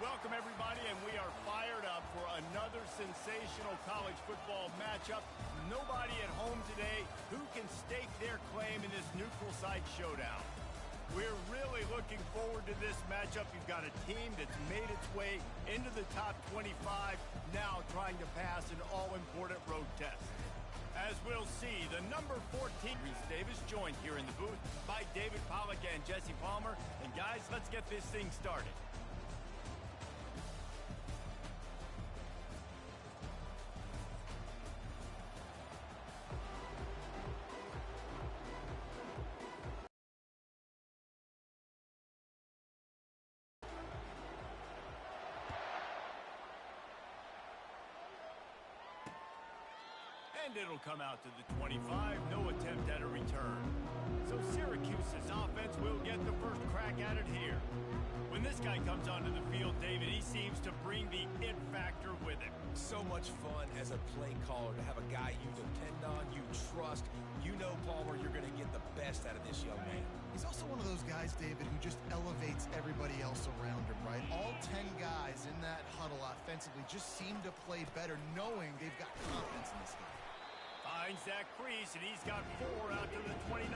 Welcome, everybody, and we are fired up for another sensational college football matchup. Nobody at home today who can stake their claim in this neutral site showdown. We're really looking forward to this matchup. You've got a team that's made its way into the top 25, now trying to pass an all-important road test. As we'll see, the number 14, Reese Davis, joined here in the booth by David Pollack and Jesse Palmer. And guys, let's get this thing started. And it'll come out to the 25, no attempt at a return. So Syracuse's offense will get the first crack at it here. When this guy comes onto the field, David, he seems to bring the it factor with him. So much fun as a play caller to have a guy you depend on, you trust. You know, Palmer, you're going to get the best out of this young man. He's also one of those guys, David, who just elevates everybody else around him, right? All 10 guys in that huddle offensively just seem to play better knowing they've got confidence in this guy. Finds that crease, and he's got 4 out to the 29.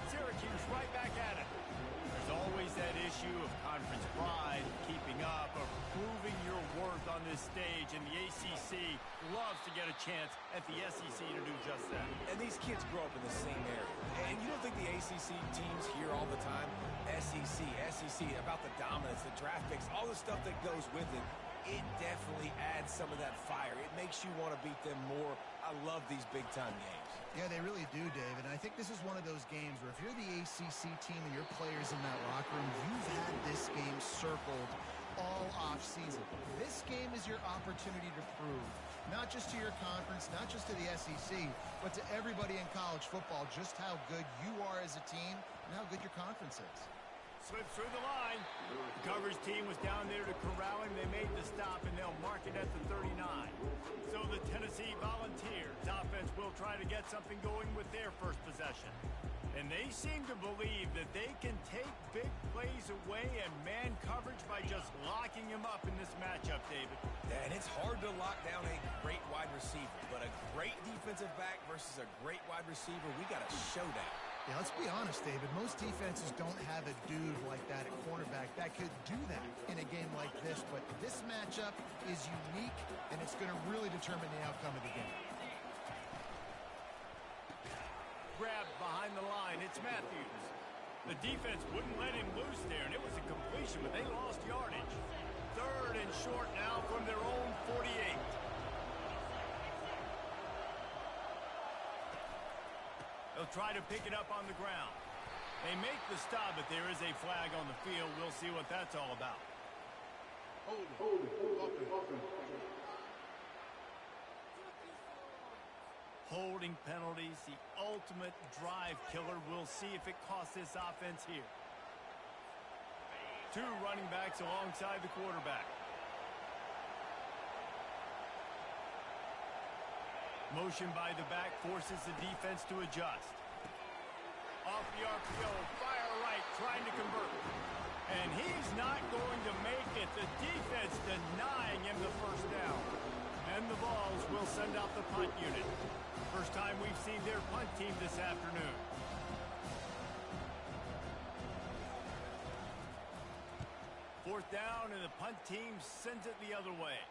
Syracuse right back at it. There's always that issue of conference pride, keeping up, of proving your worth on this stage, and the ACC loves to get a chance at the SEC to do just that. And these kids grow up in the same area. And you don't think the ACC teams hear all the time, SEC, about the dominance, the draft picks, all the stuff that goes with it. It definitely adds some of that fire. It makes you want to beat them more. I love these big-time games. Yeah, they really do, David. And I think this is one of those games where if you're the ACC team and your players in that locker room, you've had this game circled all off-season. This game is your opportunity to prove, not just to your conference, not just to the SEC, but to everybody in college football, just how good you are as a team and how good your conference is. Slips through the line. The coverage team was down there to corral him. They made the stop, and they'll mark it at the 39. So the Tennessee Volunteers offense will try to get something going with their first possession. And they seem to believe that they can take big plays away and man coverage by just locking him up in this matchup, David. Yeah, and it's hard to lock down a great wide receiver, but a great defensive back versus a great wide receiver, we got a showdown. Yeah, let's be honest, David. Most defenses don't have a dude like that at cornerback that could do that in a game like this, but this matchup is unique, and it's going to really determine the outcome of the game. Grabbed behind the line, it's Matthews. The defense wouldn't let him loose there, and it was a completion, but they lost yardage. 3rd and short now from their own 48. They'll try to pick it up on the ground. They make the stop, but there is a flag on the field. We'll see what that's all about. Holding penalties, the ultimate drive killer. We'll see if it costs this offense here. 2 running backs alongside the quarterback. Motion by the back forces the defense to adjust. Off the RPO, fire right, trying to convert. And he's not going to make it. The defense denying him the first down. And the Vols will send out the punt unit. First time we've seen their punt team this afternoon. Fourth down, and the punt team sends it the other way.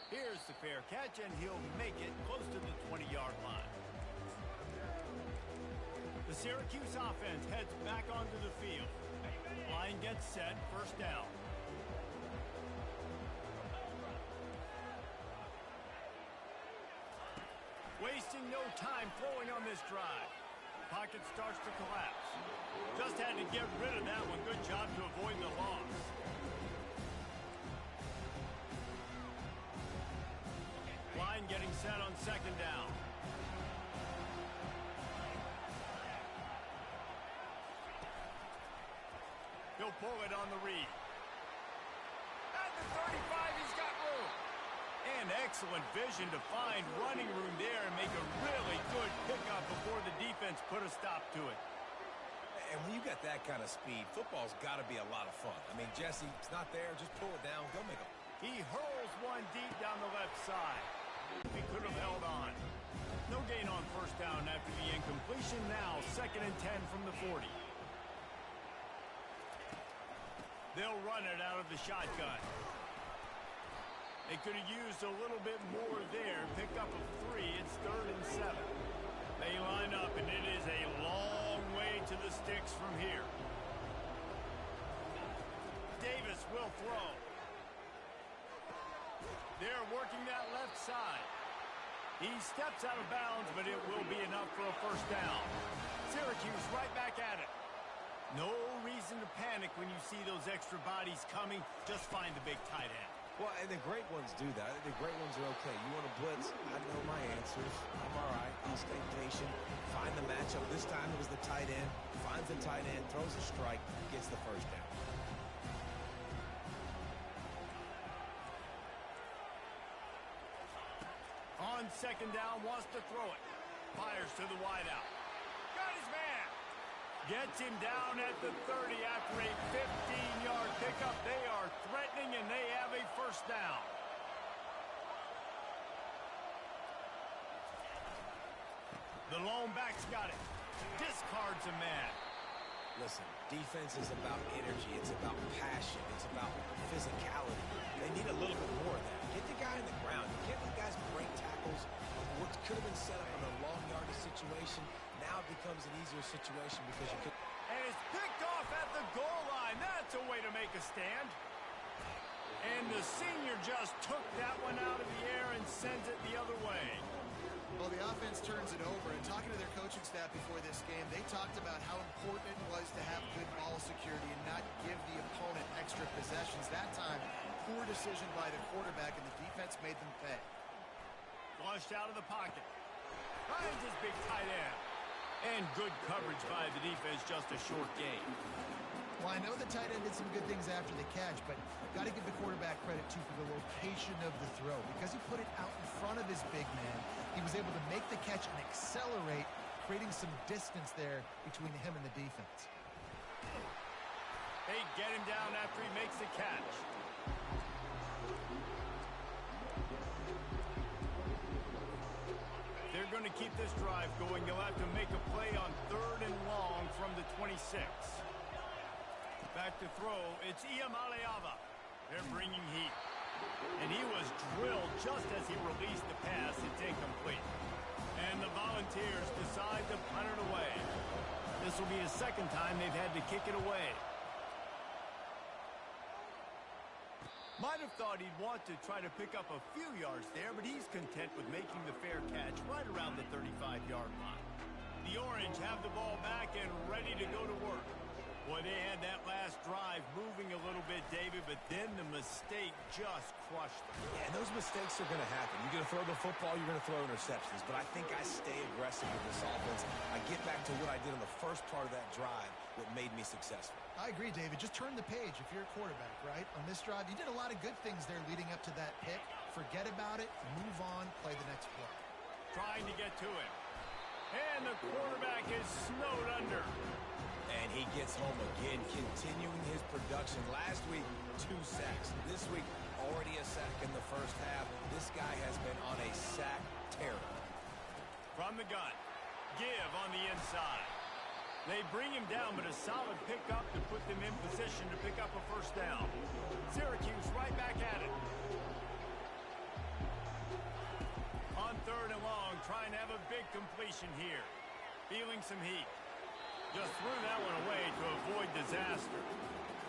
Here's the fair catch, and he'll make it close to the 20-yard line. The Syracuse offense heads back onto the field. Line gets set, first down. Wasting no time throwing on this drive. Pocket starts to collapse. Just had to get rid of that one. Good job to avoid the loss. Line getting set on 2nd down. He'll pull it on the read. At the 35, he's got room. And excellent vision to find running room there and make a really good pickup before the defense put a stop to it. And when you got that kind of speed, football's got to be a lot of fun. I mean, Jesse, it's not there. Just pull it down. Go make it. He hurls one deep down the left side. He could have held on. No gain on first down after the incompletion. Now 2nd and 10 from the 40. They'll run it out of the shotgun. They could have used a little bit more there. Pick up a 3. It's 3rd and 7. They line up, and it is a long way to the sticks from here. Davis will throw. They're working that left side. He steps out of bounds, but it will be enough for a first down. Syracuse right back at it. No reason to panic when you see those extra bodies coming. Just find the big tight end. Well, and the great ones do that. The great ones are okay. You want to blitz? I know my answers. I'm all right. I'll stay patient. Find the matchup. This time it was the tight end. Finds the tight end, throws a strike, gets the first down. On 2nd down, wants to throw it. Fires to the wideout. Got his man. Gets him down at the 30 after a 15-yard pickup. They are threatening, and they have a first down. The lone back's got it. Discards a man. Listen, defense is about energy. It's about passion. It's about physicality. They need a little bit more of that. Get the guy in the ground. Get the guys break tackles. What could have been set up in a long yardage situation now becomes an easier situation because you could. And it's picked off at the goal line. That's a way to make a stand. And the senior just took that one out of the air and sends it the other way. Well, the offense turns it over, and talking to their coaching staff before this game, they talked about how important it was to have good ball security and not give the opponent extra possessions. That time, poor decision by the quarterback, and the defense made them pay. Flushed out of the pocket. Finds his big tight end. And good coverage by the defense, just a short gain. Well, I know the tight end did some good things after the catch, but got to give the quarterback credit, too, for the location of the throw. Because he put it out in front of his big man, he was able to make the catch and accelerate, creating some distance there between him and the defense. They get him down after he makes the catch. They're going to keep this drive going. They'll have to make a play on 3rd and long from the 26. Back to throw. It's Iamaleava. They're bringing heat. And he was drilled just as he released the pass. It's incomplete. And the Volunteers decide to punt it away. This will be the 2nd time they've had to kick it away. Might have thought he'd want to try to pick up a few yards there, but he's content with making the fair catch right around the 35-yard line. The Orange have the ball back and ready to go to work. Boy, they had that last drive moving a little bit, David, but then the mistake just crushed them. Yeah, and those mistakes are going to happen. You're going to throw the football, you're going to throw interceptions, but I think I stay aggressive with this offense. I get back to what I did on the first part of that drive, what made me successful. I agree, David. Just turn the page if you're a quarterback, right? On this drive, you did a lot of good things there leading up to that pick. Forget about it, move on, play the next play. Trying to get to him. And the quarterback is snowed under. And he gets home again, continuing his production. Last week, 2 sacks. This week, already a sack in the first half. This guy has been on a sack terror. From the gun. Give on the inside. They bring him down, but a solid pickup to put them in position to pick up a first down. Syracuse right back at it. On 3rd and long, trying to have a big completion here. Feeling some heat. Just threw that one away to avoid disaster.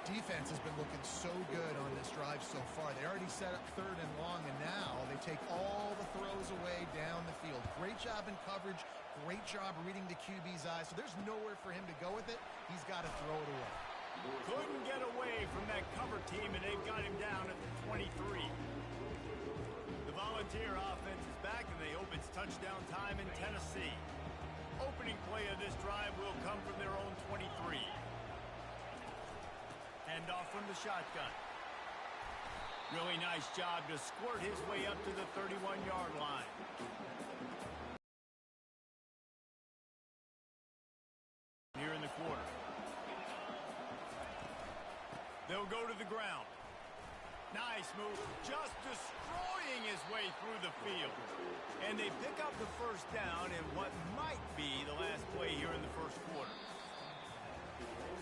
Defense has been looking so good on this drive so far. They already set up 3rd and long, and now they take all the throws away down the field. Great job in coverage. Great job reading the QB's eyes. So there's nowhere for him to go with it. He's got to throw it away. Couldn't get away from that cover team, and they've got him down at the 23. The Volunteer offense is back, and they hope it's touchdown time in Tennessee. Opening play of this drive will come from their own 23. Hand off from the shotgun. Really nice job to squirt his way up to the 31-yard line. Here in the quarter. the ground. Nice move, just destroying his way through the field. And they pick up the first down in what might be the last play here in the first quarter.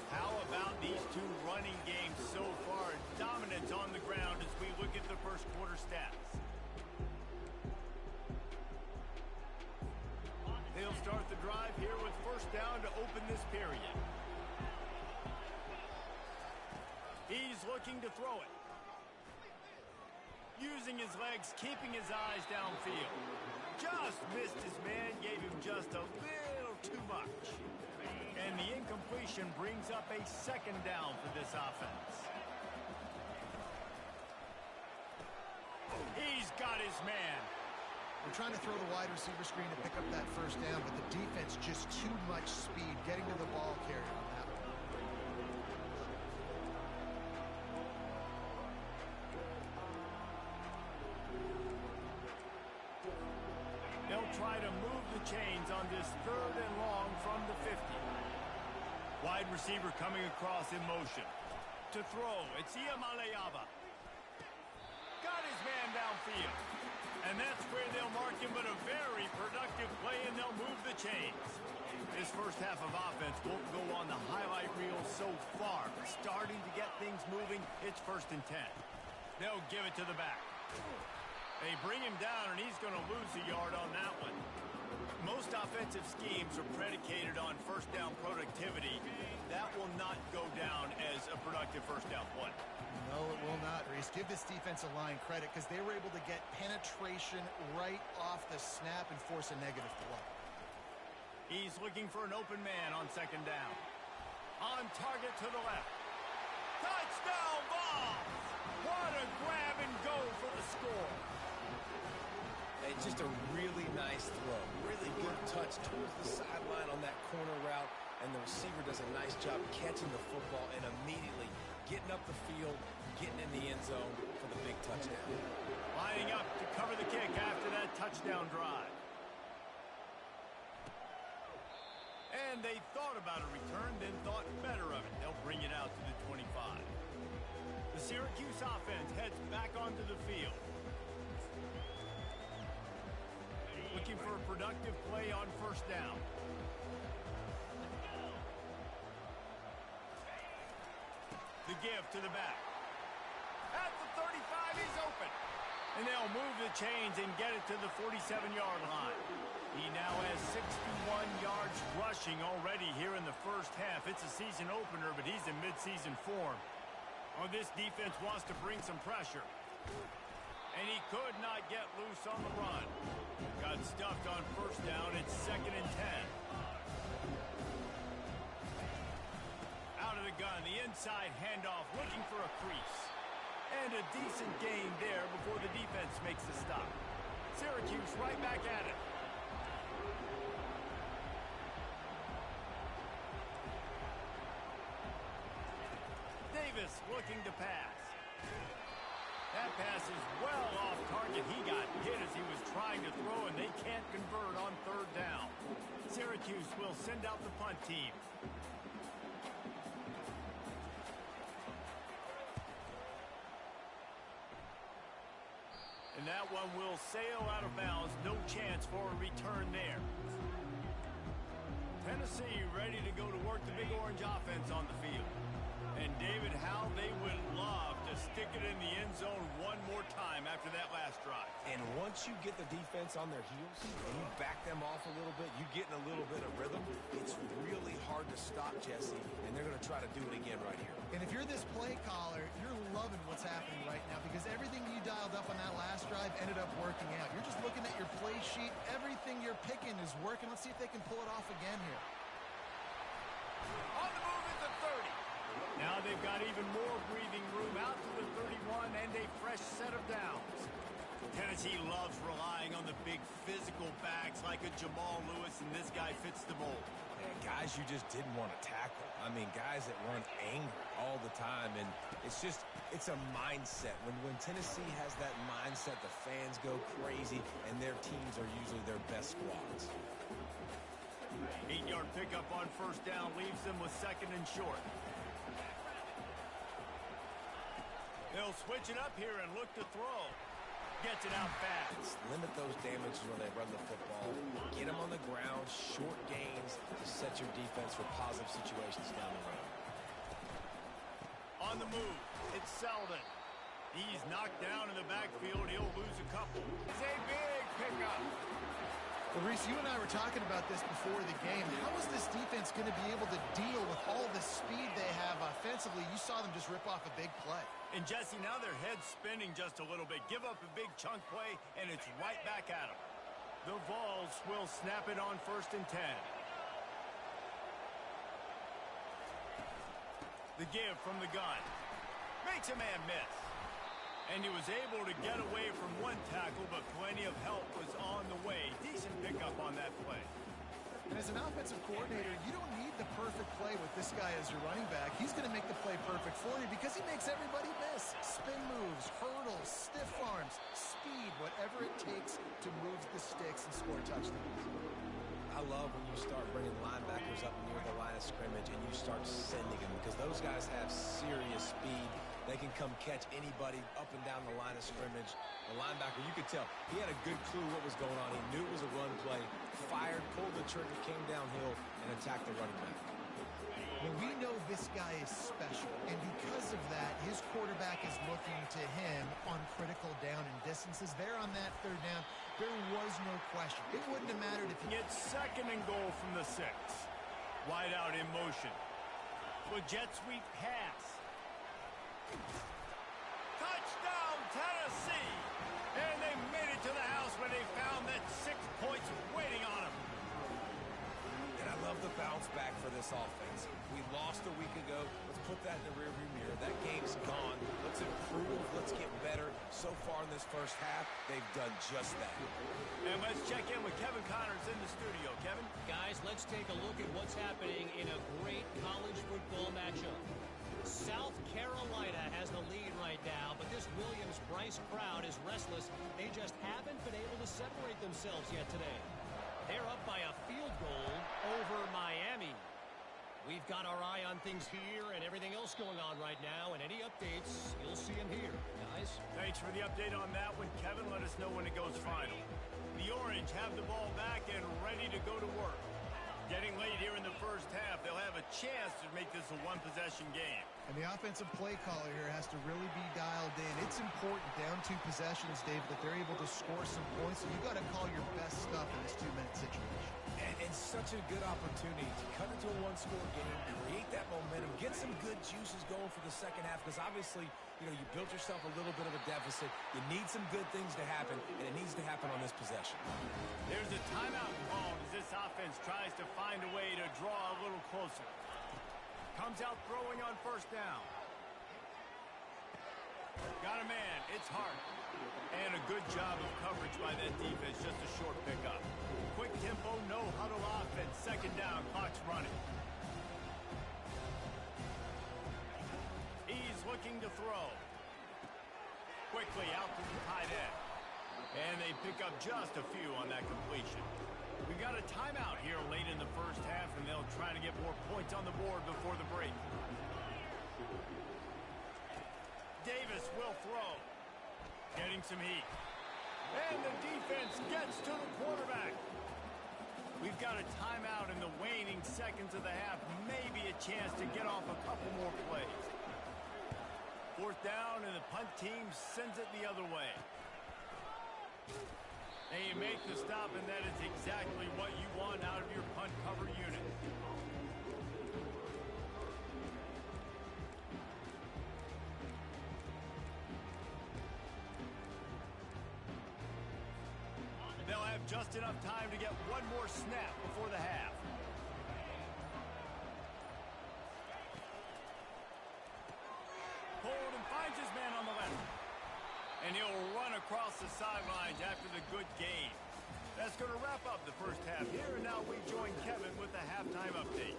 How about these two running games so far? Dominance on the ground as we look at the first quarter stats. They'll start the drive here with first down to open this period. He's looking to throw it. Using his legs, keeping his eyes downfield. Just missed his man, gave him just a little too much. And the incompletion brings up a second down for this offense. He's got his man. They're trying to throw the wide receiver screen to pick up that first down, but the defense just too much speed getting to the ball carrier on that one. They'll try to move the chains on this 3rd and long from the 50. Wide receiver coming across in motion. To throw, it's Iamaleava. Got his man downfield. And that's where they'll mark him, but a very productive play, and they'll move the chains. This first half of offense won't go on the highlight reel so far. Starting to get things moving, it's 1st and 10. They'll give it to the back. They bring him down, and he's going to lose a yard on that one. Most offensive schemes are predicated on first down productivity. That will not go down as a productive first down play. No, it will not, Reese. Give this defensive line credit because they were able to get penetration right off the snap and force a negative play. He's looking for an open man on 2nd down. On target to the left. Touchdown ball! What a grab and go for the score. It's just a really nice throw. Really good touch towards the sideline on that corner route. And the receiver does a nice job catching the football and immediately getting up the field, getting in the end zone for the big touchdown. Lining up to cover the kick after that touchdown drive. And they thought about a return, then thought better of it. They'll bring it out to the 25. The Syracuse offense heads back onto the field. Looking for a productive play on first down. The give to the back. At the 35, he's open. And they'll move the chains and get it to the 47-yard line. He now has 61 yards rushing already here in the first half. It's a season opener, but he's in midseason form. Oh, this defense wants to bring some pressure. And he could not get loose on the run. Got stuffed on first down. It's 2nd and 10. Out of the gun, the inside handoff, looking for a crease. And a decent gain there before the defense makes the stop. Syracuse right back at it. Davis looking to pass. That pass is well off target. He got hit as he was trying to throw, and they can't convert on 3rd down. Syracuse will send out the punt team. And that one will sail out of bounds. No chance for a return there. Tennessee ready to go to work the Big Orange offense on the field. And David, how they would love to stick it in the end zone one more time after that last drive. And once you get the defense on their heels and you back them off a little bit, you get in a little bit of rhythm, it's really hard to stop, Jesse, and they're going to try to do it again right here. And if you're this play caller, you're loving what's happening right now because everything you dialed up on that last drive ended up working out. You're just looking at your play sheet. Everything you're picking is working. Let's see if they can pull it off again here. On the move at the 30. Now they've got even more breathing room out to the 31 and a fresh set of downs. Tennessee loves relying on the big physical backs like a Jamal Lewis, and this guy fits the mold. And guys you just didn't want to tackle. I mean, guys that run angry all the time, and it's a mindset. When Tennessee has that mindset, the fans go crazy, and their teams are usually their best squads. 8-yard pickup on first down leaves them with 2nd and short. They'll switch it up here and look to throw. Gets it out fast. Limit those damages when they run the football. Get them on the ground, short gains to set your defense for positive situations down the road. On the move, it's Selden. He's knocked down in the backfield. He'll lose a couple. It's a big pickup. Well, Reese, you and I were talking about this before the game. How is this defense going to be able to deal with all the speed they have offensively? You saw them just rip off a big play. And, Jesse, now their head's spinning just a little bit. Give up a big chunk play, and it's right back at them. The Vols will snap it on 1st and 10. The give from the gun. Makes a man miss. And he was able to get away from one tackle, but plenty of help was on the way. Decent pickup on that play. And as an offensive coordinator, you don't need the perfect play with this guy as your running back. He's going to make the play perfect for you because he makes everybody miss. Spin moves, hurdles, stiff arms, speed, whatever it takes to move the sticks and score touchdowns. I love when you start bringing linebackers up near the line of scrimmage and you start sending them because those guys have serious speed. They can come catch anybody up and down the line of scrimmage. The linebacker, you could tell, he had a good clue what was going on. He knew it was a run play, fired, pulled the trigger, came downhill, and attacked the running back. Well, we know this guy is special, and because of that, his quarterback is looking to him on critical down and distances. There on that 3rd down, there was no question. It wouldn't have mattered if he... It's 2nd and goal from the 6. Wide out in motion. Well, jet sweep pass. Touchdown, Tennessee! And they made it to the house when they found that 6 points waiting on them. And I love the bounce back for this offense. We lost a week ago. Let's put that in the rearview mirror. That game's gone. Let's improve. Let's get better. So far in this first half, they've done just that. And let's check in with Kevin Connors in the studio. Kevin? Guys, let's take a look at what's happening in a great college football matchup. South Carolina has the lead right now, but this Williams-Brice crowd is restless. They just haven't been able to separate themselves yet today. They're up by a field goal over Miami. We've got our eye on things here and everything else going on right now, and any updates, you'll see them here, guys. Thanks for the update on that one, Kevin. Let us know when it goes final. The Orange have the ball back and ready to go to work. Getting late here in the first half, they'll have a chance to make this a one-possession game. And the offensive play caller here has to really be dialed in. It's important down 2 possessions, Dave, that they're able to score some points. So you got to call your best stuff in this 2-minute situation. And such a good opportunity to cut into a 1-score game, create that momentum, get some good juices going for the second half because obviously, you built yourself a little bit of a deficit. You need some good things to happen, and it needs to happen on this possession. There's a timeout called as this offense tries to find a way to draw a little closer. Comes out throwing on 1st down. Got a man. It's Hart. And a good job of coverage by that defense. Just a short pickup. Quick tempo, no huddle offense. 2nd down. Clock's running. He's looking to throw. Quickly out to the tight end. And they pick up just a few on that completion. We've got a timeout here late in the first half, and they'll try to get more points on the board before the break. Davis will throw. Getting some heat. And the defense gets to the quarterback. We've got a timeout in the waning seconds of the half. Maybe a chance to get off a couple more plays. 4th down, and the punt team sends it the other way. And you make the stop, and that is exactly what you want out of your punt cover unit. They'll have just enough time to get one more snap before the half. Hold and finds his man on the left. And he'll run across the sidelines after the good game. That's going to wrap up the first half here, and now we join Kevin with the halftime update.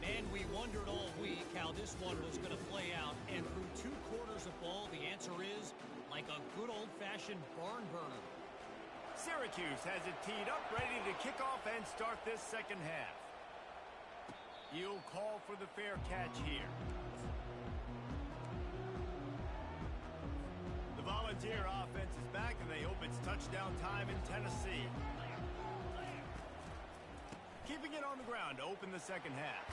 Man, we wondered all week how this one was going to play out, and through 2 quarters of ball, the answer is like a good old-fashioned barn burner. Syracuse has it teed up, ready to kick off and start this second half. He'll call for the fair catch here. Volunteer offense is back, and they hope it's touchdown time in Tennessee. Keeping it on the ground to open the second half.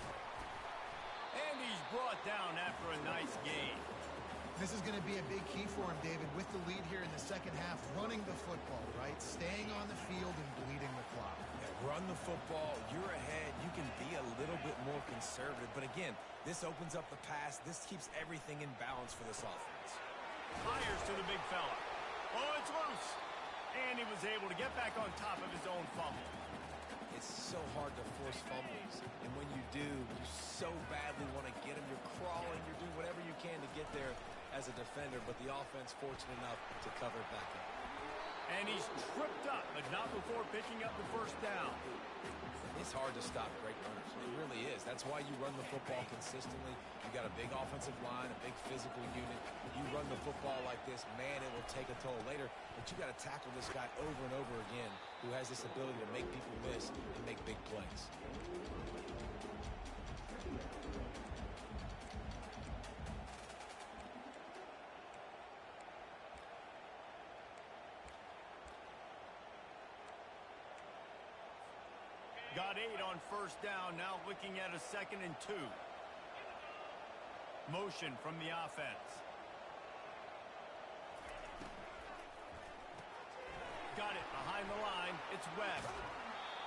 And he's brought down after a nice gain. This is going to be a big key for him, David, with the lead here in the second half, running the football, right? Staying on the field and bleeding the clock. Yeah, run the football. You're ahead. You can be a little bit more conservative. But again, this opens up the pass. This keeps everything in balance for this offense. Fires to the big fella. Oh, it's loose. And he was able to get back on top of his own fumble. It's so hard to force fumbles. And when you do, you so badly want to get them. You're crawling. You're doing whatever you can to get there as a defender. But the offense fortunate enough to cover it back up. And he's tripped up, but not before picking up the first down. It's hard to stop great runners. It really is. That's why you run the football consistently. You got a big offensive line, a big physical unit. You run the football like this, man, it will take a toll later. But you got to tackle this guy over and over again who has this ability to make people miss and make big plays. Got 8 on first down, now looking at a 2nd and 2. Motion from the offense. Got it behind the line. It's Webb.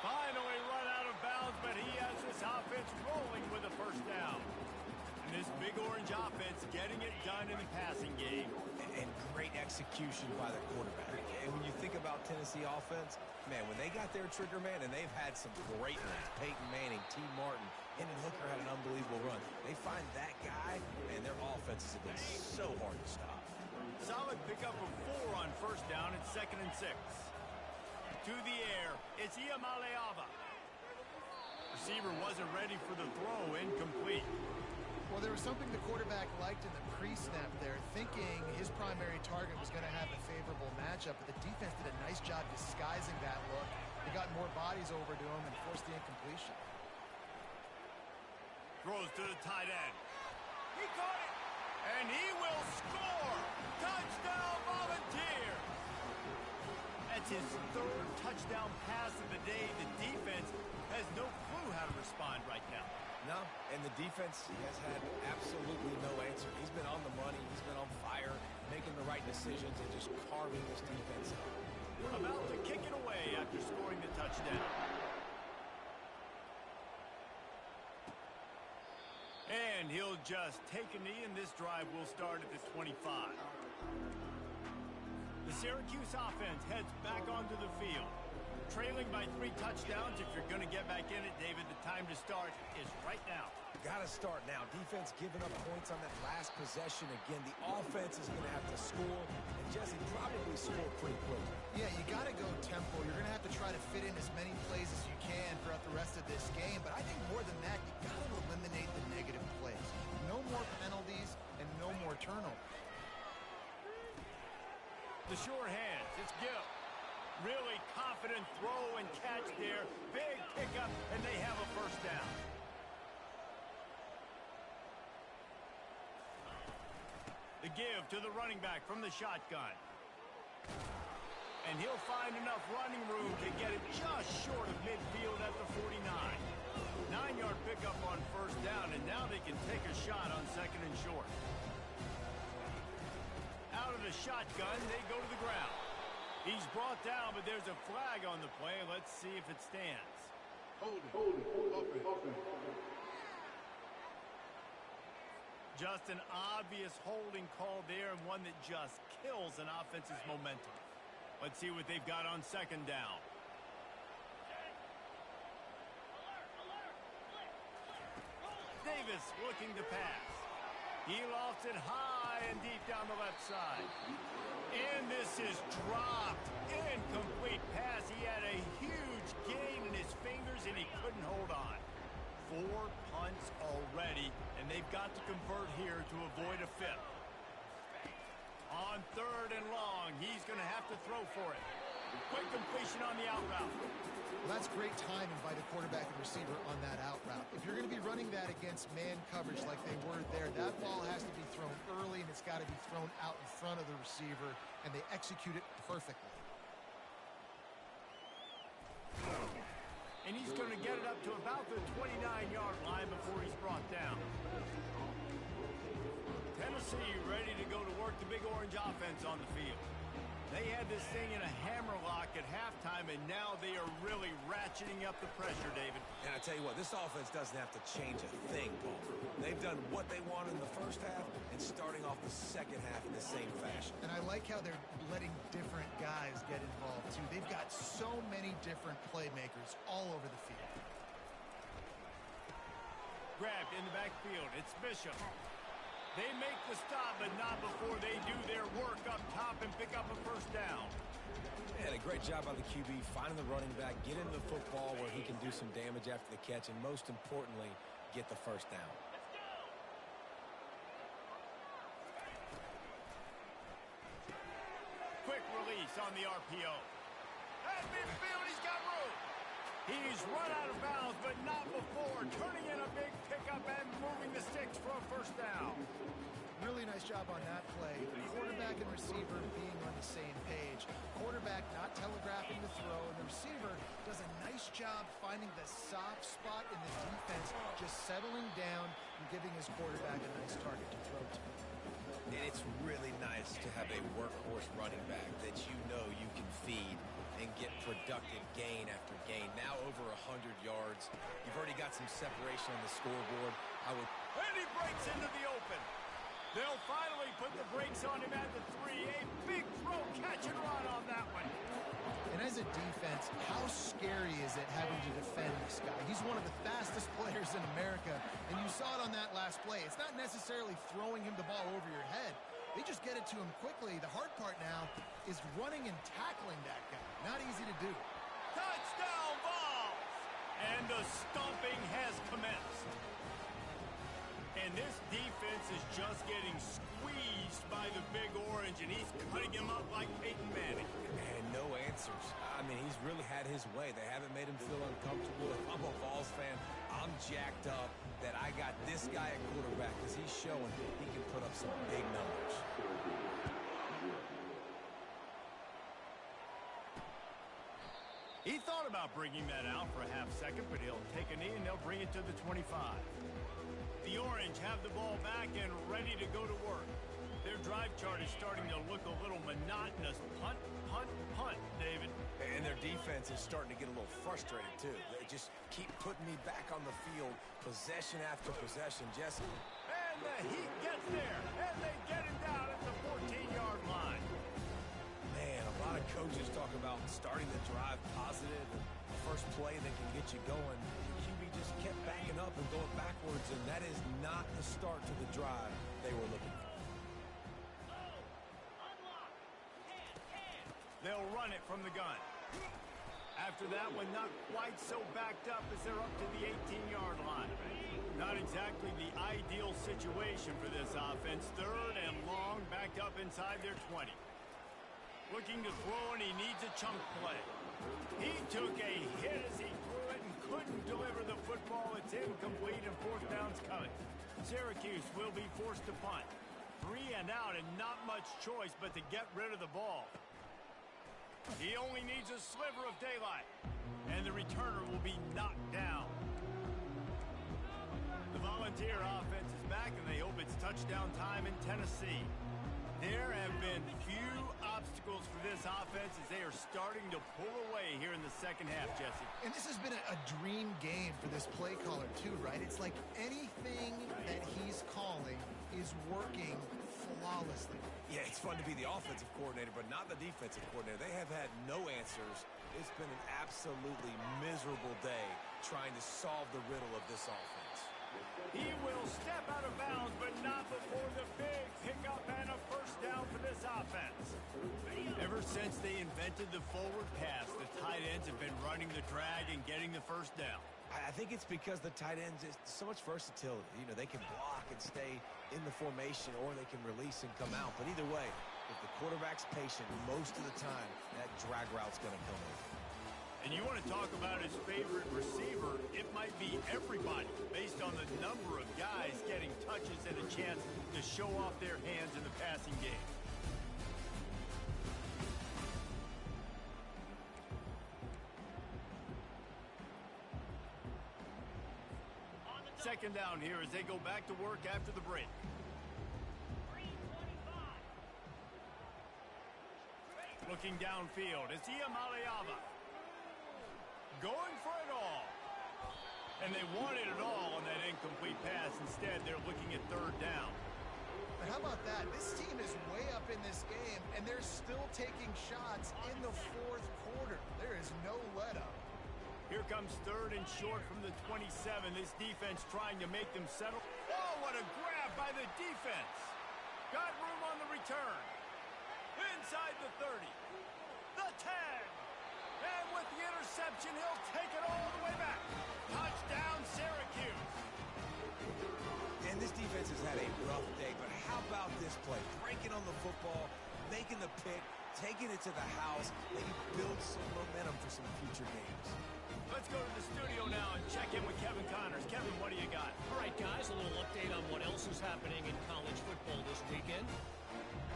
Finally run out of bounds, but he has this offense rolling with a first down. And this big orange offense getting it done in the passing game. And great execution by the quarterback. And when you think about Tennessee offense, man, when they got their trigger man, and they've had some great ones, Peyton Manning, T. Martin, Hendon Hooker had an unbelievable run. They find that guy, and their offenses have been so hard to stop. Solid pickup of 4 on first down. It's 2nd and 6. To the air, it's Iamaleava. Receiver wasn't ready for the throw, incomplete. Well, there was something the quarterback liked in the pre-snap there, thinking his primary target was going to have a favorable matchup, but the defense did a nice job disguising that look. They got more bodies over to him and forced the incompletion. Throws to the tight end. He caught it, and he will score. Touchdown, Volunteer. That's his 3rd touchdown pass of the day. The defense has no clue how to respond right now. No, and the defense has had absolutely no answer. He's been on the money. He's been on fire, making the right decisions and just carving this defense up. About to kick it away after scoring the touchdown. And he'll just take a knee, and this drive will start at the 25. The Syracuse offense heads back onto the field. Trailing by 3 touchdowns. If you're going to get back in it, David, the time to start is right now. Got to start now. Defense giving up points on that last possession. Again, the offense is going to have to score, and Jesse probably score pretty quick. Yeah, you got to go tempo. You're going to have to try to fit in as many plays as you can throughout the rest of this game, but I think more than that, you got to eliminate the negative plays. No more penalties and no more turnovers. The sure hands. It's Gill. Really confident throw and catch there. Big pickup, and they have a first down. The give to the running back from the shotgun. And he'll find enough running room to get it just short of midfield at the 49. 9-yard pickup on first down, and now they can take a shot on 2nd and short. Out of the shotgun, they go to the ground. He's brought down, but there's a flag on the play. Let's see if it stands. Hold it. Just an obvious holding call there, and one that just kills an offense's momentum. Let's see what they've got on 2nd down. Davis looking to pass. He lofts it high and deep down the left side. And this is dropped. Incomplete pass. He had a huge gain in his fingers, and he couldn't hold on. 4 punts already, and they've got to convert here to avoid a 5th. On 3rd and long, he's going to have to throw for it. Quick completion on the out route. Well, that's great timing by the quarterback and receiver on that out route. If you're going to be running that against man coverage like they were there, that ball has to be thrown early, and it's got to be thrown out in front of the receiver, and they execute it perfectly. And he's going to get it up to about the 29-yard line before he's brought down. Tennessee ready to go to work the Big Orange offense on the field. They had this thing in a hammerlock at halftime, and now they are really ratcheting up the pressure, David. And I tell you what, this offense doesn't have to change a thing, Paul. They've done what they wanted in the first half and starting off the second half in the same fashion. And I like how they're letting different guys get involved, too. They've got so many different playmakers all over the field. Grabbed in the backfield. It's Bishop. They make the stop, but not before they do their work up top and pick up a first down. And a great job by the QB finding the running back, get into the football where he can do some damage after the catch, and most importantly, get the first down. Quick release on the RPO. At midfield, he's got room. He's run out of bounds, but not before turning in a big pickup and moving the sticks for a first down. Really nice job on that play. The quarterback and receiver being on the same page. Quarterback not telegraphing the throw, and the receiver does a nice job finding the soft spot in the defense, just settling down and giving his quarterback a nice target to throw to. And it's really nice to have a workhorse running back that you know you can feed and get productive gain after gain. Now over 100 yards. You've already got some separation on the scoreboard. And he breaks into the open. They'll finally put the brakes on him at the 3. A big throw, catch and run on that one. And as a defense, how scary is it having to defend this guy? He's one of the fastest players in America, and you saw it on that last play. It's not necessarily throwing him the ball over your head. They just get it to him quickly. The hard part now is running and tackling that guy. Not easy to do. Touchdown balls! And the stomping has commenced. And this defense is just getting squeezed by the Big Orange, and he's cutting him up like Peyton Manning. And no answers. I mean, he's really had his way. They haven't made him feel uncomfortable. If I'm a Vols fan, I'm jacked up that I got this guy at quarterback because he's showing he can put up some big numbers. He thought about bringing that out for a half second, but he'll take a knee and they'll bring it to the 25. The Orange have the ball back and ready to go to work. Their drive chart is starting to look a little monotonous. Punt, punt, punt, David. And their defense is starting to get a little frustrated, too. They just keep putting me back on the field, possession after possession, Jesse. And the Heat gets there, and they get him down at the 14-yard line. Man, a lot of coaches talk about starting the drive positive and the first play that can get you going. The QB just kept backing up and going backwards, and that is not the start to the drive they were looking for. They'll run it from the gun. After that one, not quite so backed up as they're up to the 18-yard line. Not exactly the ideal situation for this offense. Third and long, backed up inside their 20. Looking to throw, and he needs a chunk play. He took a hit as he threw it and couldn't deliver the football. It's incomplete, and fourth down's coming. Syracuse will be forced to punt. 3 and out, and not much choice but to get rid of the ball. He only needs a sliver of daylight, and the returner will be knocked down. The Volunteer offense is back, and they hope it's touchdown time in Tennessee. There have been few obstacles for this offense as they are starting to pull away here in the second half, Jesse. And this has been a dream game for this play caller, too, right? It's like anything that he's calling is working flawlessly. Yeah, it's fun to be the offensive coordinator, but not the defensive coordinator. They have had no answers. It's been an absolutely miserable day trying to solve the riddle of this offense. He will step out of bounds, but not before the big pickup and a first down for this offense. Ever since they invented the forward pass, the tight ends have been running the drag and getting the first down. I think it's because the tight ends is so much versatility. You know, they can block and stay in the formation, or they can release and come out. But either way, if the quarterback's patient most of the time. That drag route's going to come in. And you want to talk about his favorite receiver, it might be everybody based on the number of guys getting touches and a chance to show off their hands in the passing game. Second down here as they go back to work after the break. Looking downfield, it's Iamaleava. Going for it all. And they wanted it all on that incomplete pass. Instead, they're looking at third down. But how about that? This team is way up in this game, and they're still taking shots in the fourth quarter. There is no let-up. Here comes third and short from the 27. This defense trying to make them settle. Oh, what a grab by the defense. Got room on the return. Inside the 30. The 10. And with the interception, he'll take it all the way back. Touchdown, Syracuse. And this defense has had a rough day, but how about this play? Breaking on the football, making the pick, taking it to the house. They build some momentum for some future games. Let's go to the studio now and check in with Kevin Connors. Kevin, what do you got? All right, guys, a little update on what else is happening in college football this weekend.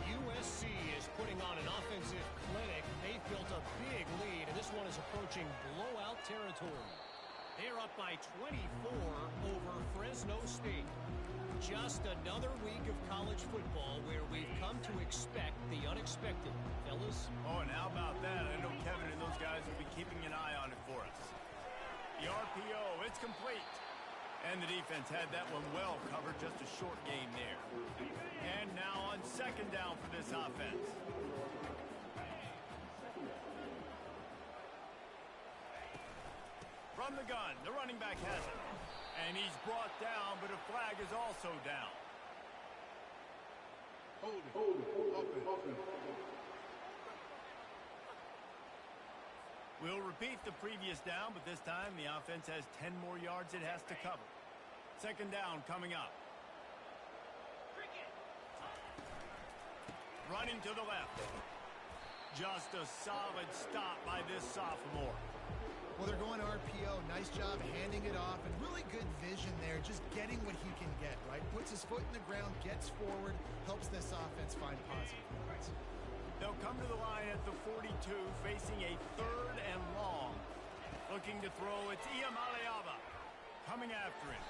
USC is putting on an offensive clinic. They've built a big lead, and this one is approaching blowout territory. They're up by 24 over Fresno State. Just another week of college football where we've come to expect the unexpected. Fellas? Oh, and how about that? I know Kevin and those guys will be keeping an eye on it for us. The RPO, it's complete. And the defense had that one well covered, just a short gain there. And now on second down for this offense. From the gun, the running back has it. And he's brought down, but a flag is also down. Hold it. Offense. We'll repeat the previous down, but this time the offense has 10 more yards it has to cover. Second down coming up. Running to the left. Just a solid stop by this sophomore. Well, they're going RPO. Nice job handing it off, and really good vision there, just getting what he can get, right? Puts his foot in the ground, gets forward, helps this offense find positive points. They'll come to the line at the 42, facing a third and long. Looking to throw, it's Iamaleava coming after him.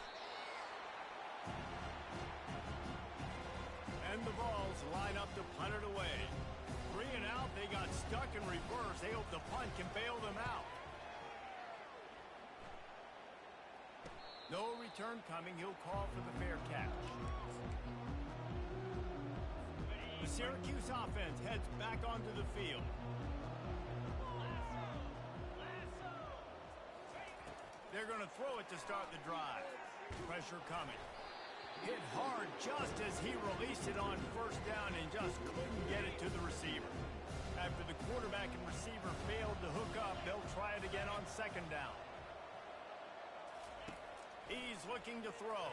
And the Vols line up to punt it away. 3 and out, they got stuck in reverse. They hope the punt can bail them out. No return coming. He'll call for the fair catch. The Syracuse offense heads back onto the field. They're going to throw it to start the drive. Pressure coming. Hit hard just as he released it on first down and just couldn't get it to the receiver. After the quarterback and receiver failed to hook up, they'll try it again on second down. He's looking to throw.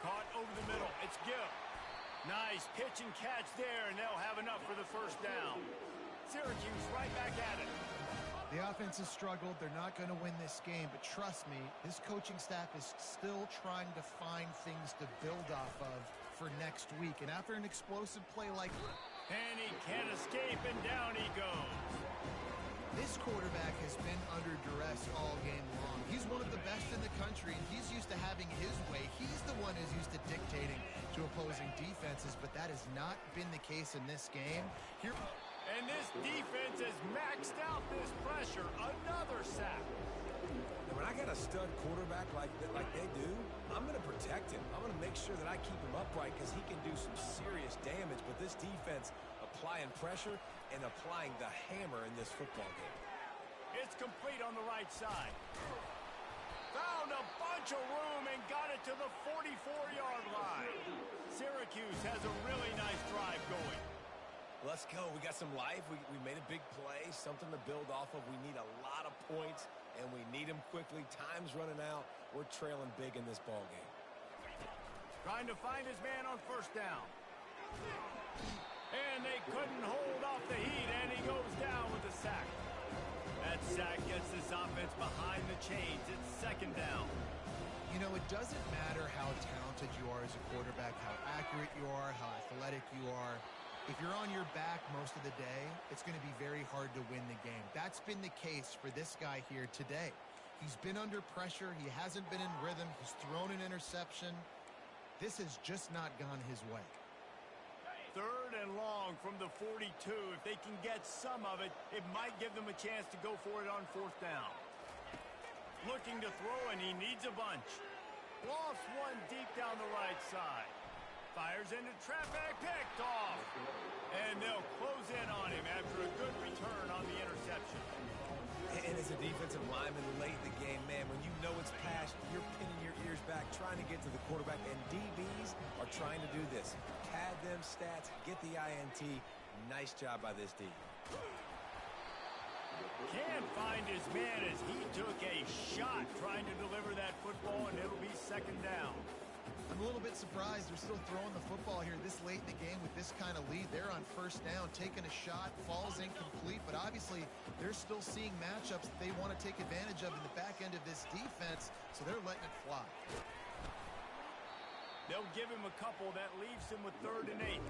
Caught over the middle. It's Gill. Nice pitch and catch there, and they'll have enough for the first down. Syracuse right back at it. The offense has struggled. They're not going to win this game, but trust me, this coaching staff is still trying to find things to build off of for next week. And after an explosive play like that, and he can't escape, and down he goes. This quarterback has been under duress all game long. He's one of the best in the country, and he's used to having his way. He's the one who's used to dictating to opposing defenses, but that has not been the case in this game. Here. And this defense has maxed out this pressure. Another sack. And when I got a stud quarterback like they do, I'm going to protect him. I'm going to make sure that I keep him upright because he can do some serious damage. But this defense applying pressure and applying the hammer in this football game. It's complete on the right side. Found a bunch of room and got it to the 44-yard line. Syracuse has a really nice drive going. Let's go. We got some life. We made a big play, something to build off of. We need a lot of points, and we need them quickly. Time's running out. We're trailing big in this ball game. Trying to find his man on first down. And they couldn't hold off the heat, and he goes down with a sack. That sack gets this offense behind the chains. It's second down. You know, it doesn't matter how talented you are as a quarterback, how accurate you are, how athletic you are. If you're on your back most of the day, it's going to be very hard to win the game. That's been the case for this guy here today. He's been under pressure. He hasn't been in rhythm. He's thrown an interception. This has just not gone his way. Third and long from the 42. If they can get some of it, it might give them a chance to go for it on fourth down. Looking to throw, and he needs a bunch. Lofts one deep down the right side. Fires into traffic, picked off. And they'll close in on him after a good return on the interception. And as a defensive lineman late in the game, man, when you know it's past, you're pinning your ears back, trying to get to the quarterback, and DBs are trying to do this. Pad them stats, get the INT. Nice job by this D. Can't find his man as he took a shot trying to deliver that football, and it'll be second down. I'm a little bit surprised they're still throwing the football here this late in the game with this kind of lead. They're on first down, taking a shot, falls incomplete, but obviously they're still seeing matchups that they want to take advantage of in the back end of this defense, so they're letting it fly. They'll give him a couple. That leaves him with 3rd and 8.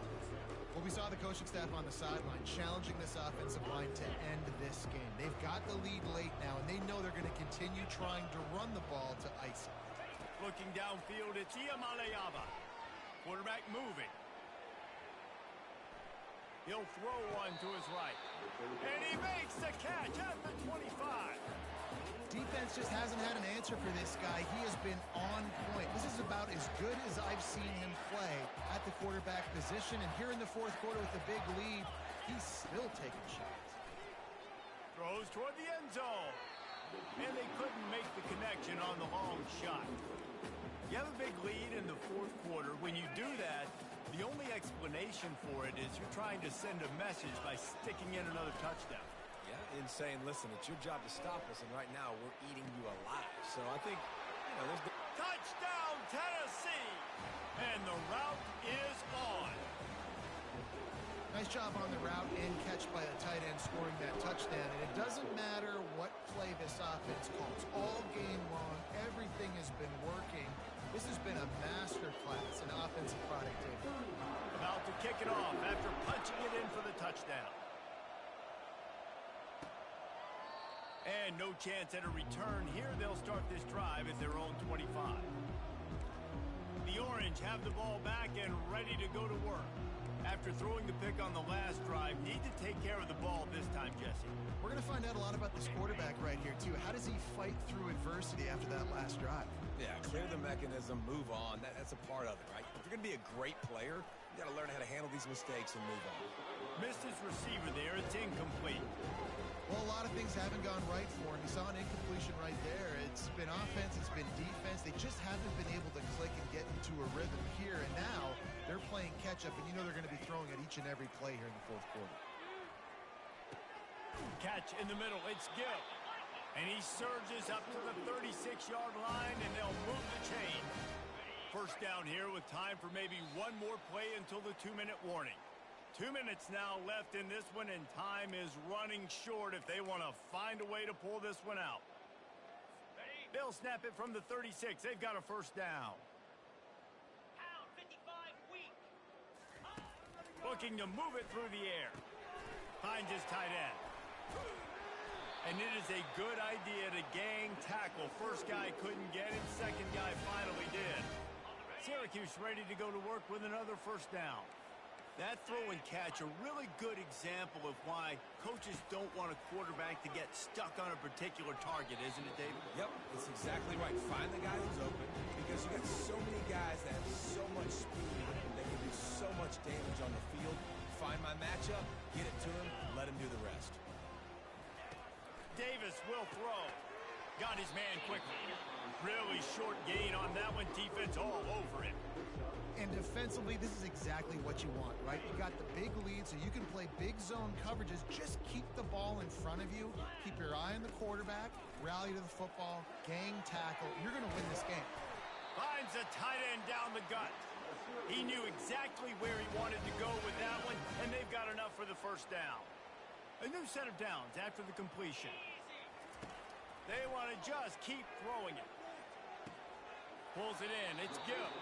Well, we saw the coaching staff on the sideline challenging this offensive line to end this game. They've got the lead late now, and they know they're going to continue trying to run the ball to ice it. Looking downfield, it's Iamaleava. Quarterback moving. He'll throw one to his right. And he makes the catch at the 25. Defense just hasn't had an answer for this guy. He has been on point. This is about as good as I've seen him play at the quarterback position. And here in the fourth quarter with the big lead, he's still taking shots. Throws toward the end zone. And they couldn't make the connection on the long shot. You have a big lead in the fourth quarter. When you do that, the only explanation for it is you're trying to send a message by sticking in another touchdown. Yeah, and saying, listen, it's your job to stop us, and right now we're eating you alive. So I think, you know, there's the... Touchdown, Tennessee! And the route is on. Nice job on the route and catch by a tight end scoring that touchdown. And it doesn't matter what play this offense calls. All game long, everything has been working. This has been a masterclass in offensive productivity. About to kick it off after punching it in for the touchdown. And no chance at a return here. They'll start this drive at their own 25. The Orange have the ball back and ready to go to work. After throwing the pick on the last drive, need to take care of the ball this time, Jesse. We're going to find out a lot about this quarterback right here, too. How does he fight through adversity after that last drive? Yeah, clear the mechanism, move on. That's a part of it, right? If you're going to be a great player, you got to learn how to handle these mistakes and move on. Missed his receiver there. It's incomplete. Well, a lot of things haven't gone right for him. He saw an incompletion right there. It's been offense, it's been defense. They just haven't been able to click and get into a rhythm here. And now they're playing catch-up, and you know they're going to be throwing at each and every play here in the fourth quarter. Catch in the middle. It's Gill. And he surges up to the 36-yard line, and they'll move the chain. First down here with time for maybe one more play until the 2-minute warning. 2 minutes now left in this one, and time is running short if they want to find a way to pull this one out. They'll snap it from the 36. They've got a first down. Looking to move it through the air. Finds his tight end. And it is a good idea to gang tackle. First guy couldn't get him. Second guy finally did. Syracuse ready to go to work with another first down. That throw and catch, a really good example of why coaches don't want a quarterback to get stuck on a particular target, isn't it, David? Yep, that's exactly right. Find the guy who's open, because you got so many guys that have so much speed that can do so much damage on the field. Find my matchup, get it to him, let him do the rest. Davis will throw. Got his man quickly. Really short gain on that one. Defense all over him. And defensively, this is exactly what you want, right? You got the big lead, so you can play big zone coverages. Just keep the ball in front of you. Keep your eye on the quarterback. Rally to the football. Gang tackle. You're going to win this game. Finds a tight end down the gut. He knew exactly where he wanted to go with that one, and they've got enough for the first down. A new set of downs after the completion. They want to just keep throwing it. Pulls it in. It's good.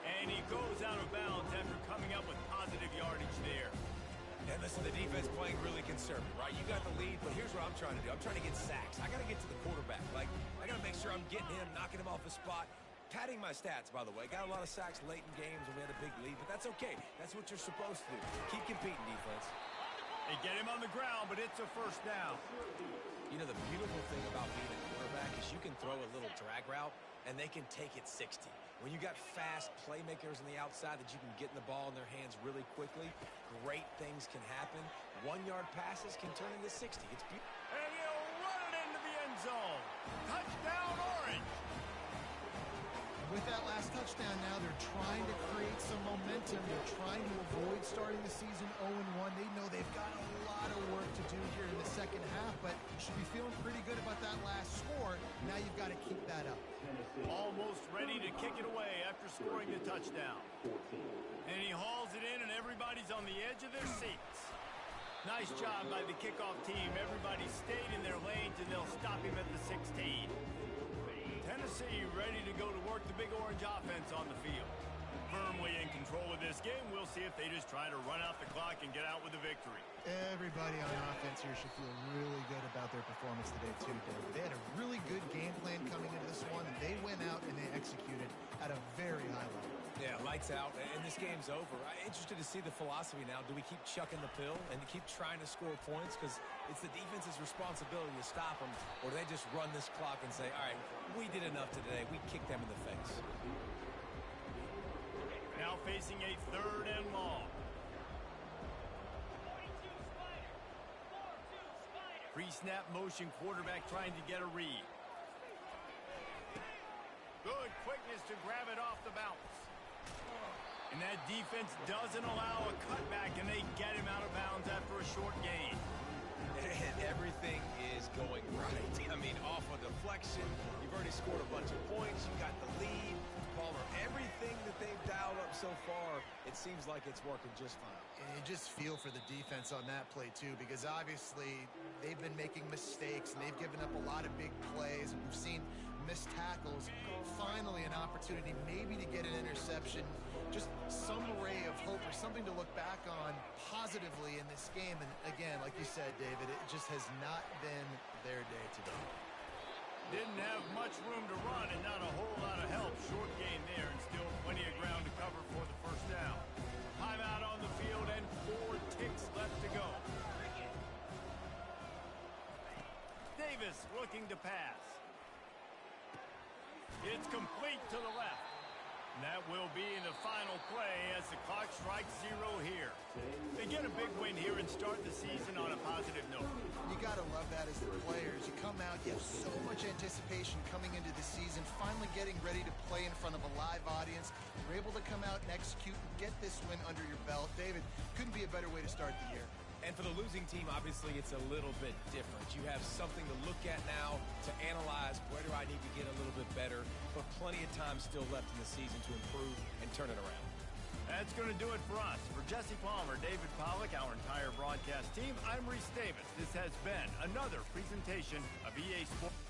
And he goes out of bounds after coming up with positive yardage there. And listen, the defense playing really conservative, right? You got the lead, but here's what I'm trying to do. I'm trying to get sacks. I got to get to the quarterback. Like, I got to make sure I'm getting him, knocking him off his spot. Padding my stats, by the way. Got a lot of sacks late in games when we had a big lead, but that's okay. That's what you're supposed to do. Keep competing, defense. They get him on the ground, but it's a first down. You know, the beautiful thing about being a quarterback is you can throw a little drag route, and they can take it 60. When you got fast playmakers on the outside that you can get in the ball in their hands really quickly, great things can happen. 1-yard passes can turn into 60. It's beautiful. And he'll run it into the end zone. Touchdown, Orange. With that last touchdown now, they're trying to create some momentum. They're trying to avoid starting the season 0-1. They know they've got a lot of work to do here in the second half, but should be feeling pretty good about that last score. Now you've got to keep that up. Almost ready to kick it away after scoring the touchdown. And he hauls it in, and everybody's on the edge of their seats. Nice job by the kickoff team. Everybody stayed in their lanes, and they'll stop him at the 16. Tennessee ready to go to work the Big Orange offense on the field. Firmly in control of this game. We'll see if they just try to run out the clock and get out with a victory. Everybody on offense here should feel really good about their performance today, too, David. They had a really good game plan coming into this one, and they went out and they executed at a very high level. Yeah, lights out, and this game's over. I'm interested to see the philosophy now. Do we keep chucking the pill and keep trying to score points? Because it's the defense's responsibility to stop them, or do they just run this clock and say, all right, we did enough today. We kicked them in the face. Now facing a 3rd and long. Pre-snap motion quarterback trying to get a read. Good quickness to grab it off the bounce. And that defense doesn't allow a cutback, and they get him out of bounds after a short gain. And everything is going right. I mean, off a deflection, you've already scored a bunch of points, you got the lead. Palmer, everything that they've dialed up so far, it seems like it's working just fine. And you just feel for the defense on that play, too, because obviously they've been making mistakes, and they've given up a lot of big plays, and we've seen missed tackles. Finally, an opportunity maybe to get an interception. Just some ray of hope or something to look back on positively in this game. And again, like you said, David, it just has not been their day today. Didn't have much room to run and not a whole lot of help. Short gain there and still plenty of ground to cover for the first down. Timeout on the field and 4 ticks left to go. Davis looking to pass. It's complete to the left. And that will be the final play as the clock strikes 0 here. They get a big win here and start the season on a positive note. You got to love that as the players. You come out, you have so much anticipation coming into the season, finally getting ready to play in front of a live audience. You're able to come out and execute and get this win under your belt. David, couldn't be a better way to start the year. And for the losing team, obviously, it's a little bit different. You have something to look at now, to analyze. Where do I need to get a little bit better? But plenty of time still left in the season to improve and turn it around. That's going to do it for us. For Jesse Palmer, David Pollack, our entire broadcast team, I'm Reese Davis. This has been another presentation of EA Sports.